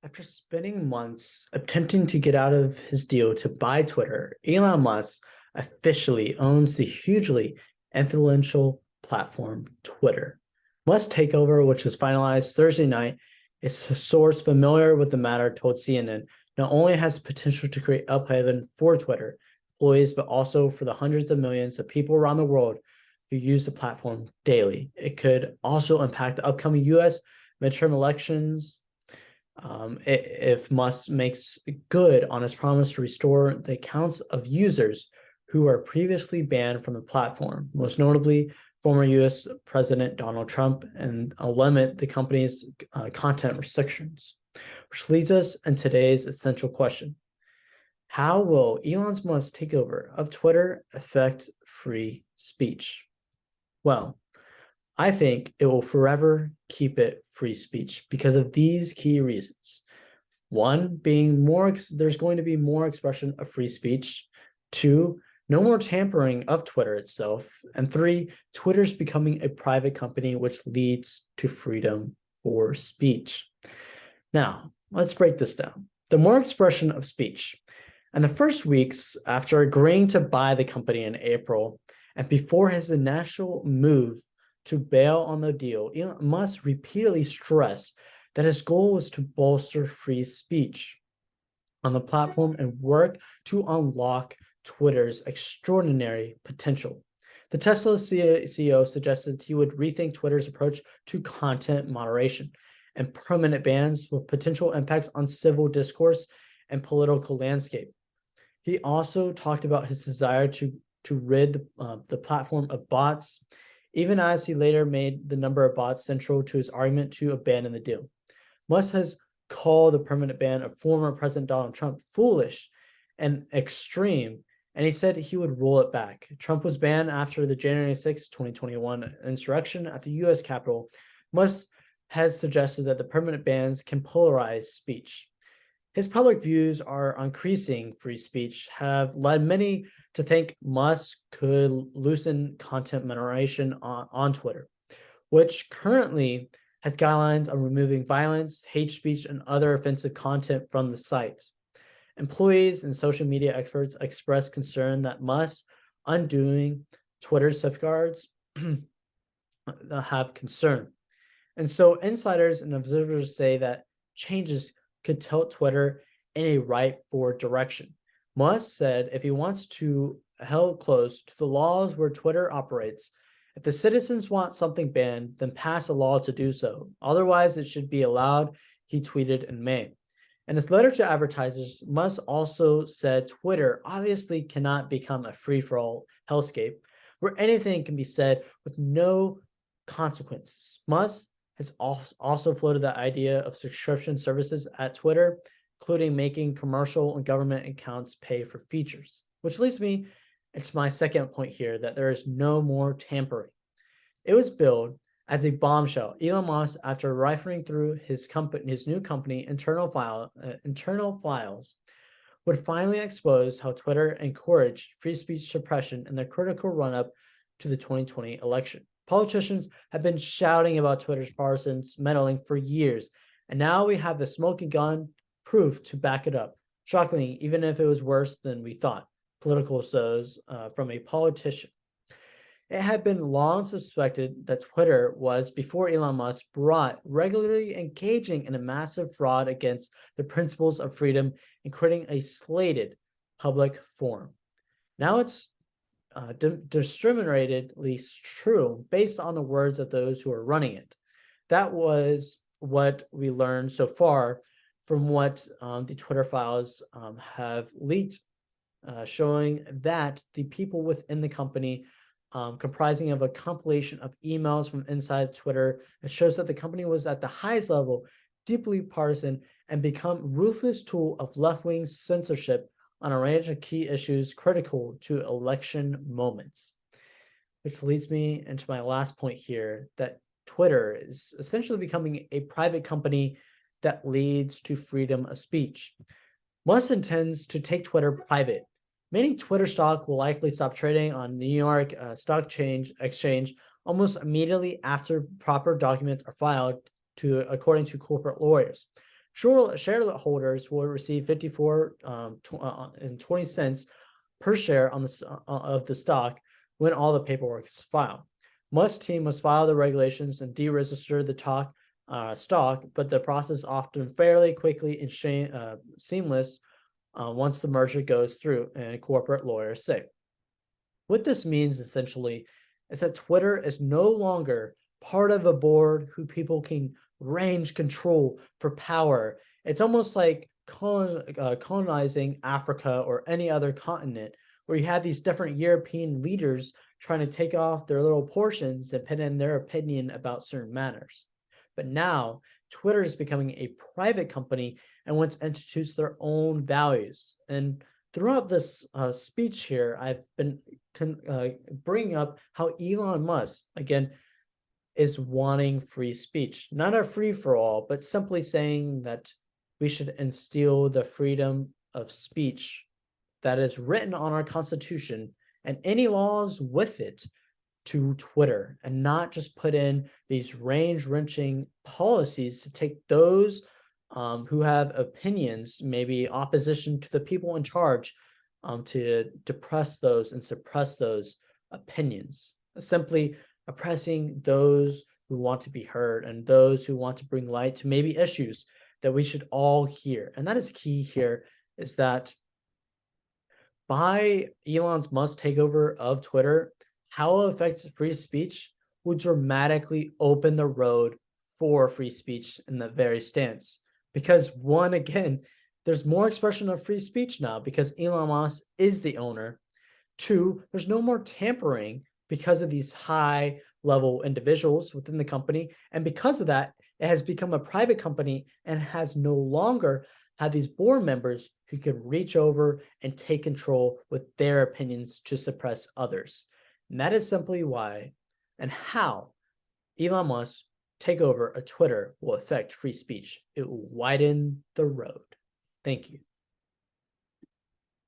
After spending months attempting to get out of his deal to buy Twitter, Elon Musk officially owns the hugely influential platform Twitter. Musk's takeover, which was finalized Thursday night, is a source familiar with the matter told CNN, not only has the potential to create upheaval for Twitter employees, but also for the hundreds of millions of people around the world who use the platform daily. It could also impact the upcoming US midterm elections if Musk makes good on his promise to restore the accounts of users who are previously banned from the platform, most notably former US President Donald Trump, and limit the company's content restrictions. Which leads us in today's essential question. How will Elon Musk's takeover of Twitter affect free speech? Well, I think it will forever keep it free speech because of these key reasons. One being there's going to be more expression of free speech. Two, no more tampering of Twitter itself. And three, Twitter's becoming a private company, which leads to freedom for speech. Now, let's break this down. The more expression of speech. In the first weeks after agreeing to buy the company in April, and before his initial move to bail on the deal, Elon Musk repeatedly stressed that his goal was to bolster free speech on the platform and work to unlock Twitter's extraordinary potential. The Tesla CEO suggested he would rethink Twitter's approach to content moderation and permanent bans with potential impacts on civil discourse and political landscape. He also talked about his desire to rid the platform of bots, even as he later made the number of bots central to his argument to abandon the deal. Musk has called the permanent ban of former President Donald Trump foolish and extreme, and he said he would roll it back. Trump was banned after the January 6, 2021 insurrection at the US Capitol. Musk has suggested that the permanent bans can polarize speech. His public views on increasing free speech have led many to think Musk could loosen content moderation on Twitter, which currently has guidelines on removing violence, hate speech, and other offensive content from the site. Employees and social media experts express concern that Musk undoing Twitter safeguards have concern. And so insiders and observers say that changes could tilt Twitter in a right forward direction. Musk said if he wants to held close to the laws where Twitter operates, if the citizens want something banned, then pass a law to do so. Otherwise, it should be allowed, he tweeted in May. In his letter to advertisers, Musk also said Twitter obviously cannot become a free-for-all hellscape where anything can be said with no consequences. Musk has also floated the idea of subscription services at Twitter, including making commercial and government accounts pay for features, which leads me into my second point here, that there is no more tampering. It was billed as a bombshell. Elon Musk, after rifling through his new company internal files, would finally expose how Twitter encouraged free speech suppression in the critical run-up to the 2020 election. Politicians have been shouting about Twitter's partisan meddling for years, and now we have the smoking gun proof to back it up. Shockingly, even if it was worse than we thought, political shows from a politician. It had been long suspected that Twitter was, before Elon Musk, regularly engaging in a massive fraud against the principles of freedom and creating a slated public forum. Now it's discriminatedly true based on the words of those who are running it. That was what we learned so far from what the Twitter files have leaked, showing that the people within the company, comprising of a compilation of emails from inside Twitter, it shows that the company was at the highest level, deeply partisan, and become ruthless tool of left-wing censorship on a range of key issues critical to election moments. Which leads me into my last point here, that Twitter is essentially becoming a private company that leads to freedom of speech. Musk intends to take Twitter private, meaning Twitter stock will likely stop trading on the New York Stock Exchange almost immediately after proper documents are filed, according to corporate lawyers. Shareholders will receive 54 and 20 cents per share on of the stock when all the paperwork is filed. Musk's team must file the regulations and deregister the stock, but the process is often fairly quickly and seamless once the merger goes through, and corporate lawyers say. What this means essentially is that Twitter is no longer part of a board who people can range control for power. It's almost like colonizing Africa or any other continent, where you have these different European leaders trying to take off their little portions and put in their opinion about certain matters. But now Twitter is becoming a private company and wants to introduce their own values. And throughout this speech here, I've been bringing up how Elon Musk, again, is wanting free speech, not a free for all, but simply saying that we should instill the freedom of speech that is written on our Constitution and any laws with it to Twitter, and not just put in these range-wrenching policies to take those who have opinions, maybe opposition to the people in charge, to depress those and suppress those opinions, simply oppressing those who want to be heard and those who want to bring light to maybe issues that we should all hear. And that is key here, is that by Elon Musk's takeover of Twitter, how it affects free speech would dramatically open the road for free speech in the very stance. Because one, again, there's more expression of free speech now because Elon Musk is the owner. Two, there's no more tampering because of these high level individuals within the company. And because of that, it has become a private company and has no longer had these board members who can reach over and take control with their opinions to suppress others. And that is simply why and how Elon Musk takeover of Twitter will affect free speech. It will widen the road. Thank you.